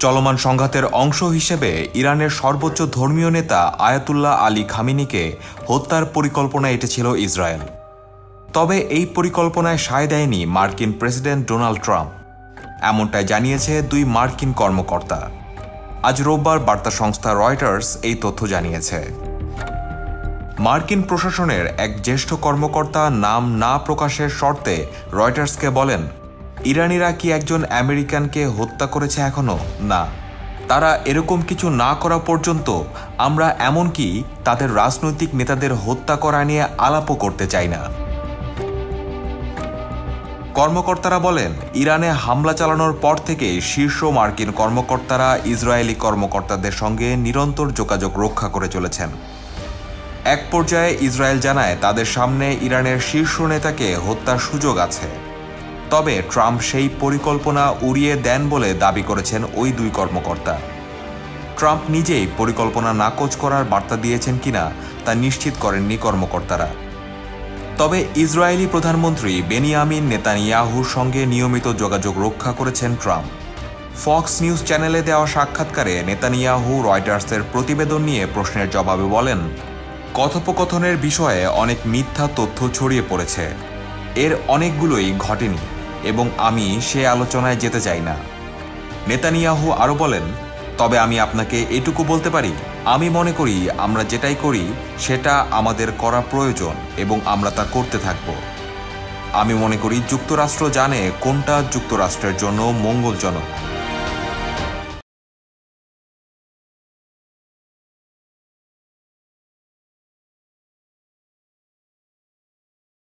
চলমান সংঘাতের অংশ হিসেবে ইরানের সর্বোচ্চ ধর্মীয় নেতা আয়াতুল্লাহ আলী খামেনিকে হত্যার পরিকল্পনা এঁটেছিল ইসরায়েল। তবে এই পরিকল্পনায় সায় দেয়নি মার্কিন প্রেসিডেন্ট ডোনাল্ড ট্রাম্প, এমনটাই জানিয়েছে দুই মার্কিন কর্মকর্তা। আজ রোববার বার্তা সংস্থা রয়টার্স এই তথ্য জানিয়েছে। মার্কিন প্রশাসনের এক জ্যেষ্ঠ কর্মকর্তা নাম না প্রকাশের শর্তে রয়টার্সকে বলেন, ইরানিরা কি একজন আমেরিকানকে হত্যা করেছে এখনো? না, তারা এরকম কিছু না করা পর্যন্ত আমরা এমনকি তাদের রাজনৈতিক নেতাদের হত্যা করা নিয়ে আলাপও করতে চাই না। কর্মকর্তারা বলেন, ইরানে হামলা চালানোর পর থেকে শীর্ষ মার্কিন কর্মকর্তারা ইসরায়েলি কর্মকর্তাদের সঙ্গে নিরন্তর যোগাযোগ রক্ষা করে চলেছেন। এক পর্যায়ে ইসরায়েল জানায় তাদের সামনে ইরানের শীর্ষ নেতাকে হত্যার সুযোগ আছে। তবে ট্রাম্প সেই পরিকল্পনা উড়িয়ে দেন বলে দাবি করেছেন ওই দুই কর্মকর্তা। ট্রাম্প নিজেই পরিকল্পনা নাকচ করার বার্তা দিয়েছেন কিনা তা নিশ্চিত করেননি কর্মকর্তারা। তবে ইসরায়েলি প্রধানমন্ত্রী বেনিয়ামিন নেতানিয়াহুর সঙ্গে নিয়মিত যোগাযোগ রক্ষা করেছেন ট্রাম্প। ফক্স নিউজ চ্যানেলে দেওয়া সাক্ষাৎকারে নেতানিয়াহু রয়টার্সের প্রতিবেদন নিয়ে প্রশ্নের জবাবে বলেন, কথোপকথনের বিষয়ে অনেক মিথ্যা তথ্য ছড়িয়ে পড়েছে, এর অনেকগুলোই ঘটেনি এবং আমি সে আলোচনায় যেতে চাই না। নেতানিয়াহু আরও বলেন, তবে আমি আপনাকে এটুকু বলতে পারি, আমি মনে করি আমরা যেটাই করি সেটা আমাদের করা প্রয়োজন এবং আমরা তা করতে থাকব। আমি মনে করি যুক্তরাষ্ট্র জানে কোনটা যুক্তরাষ্ট্রের জন্য মঙ্গলজনক।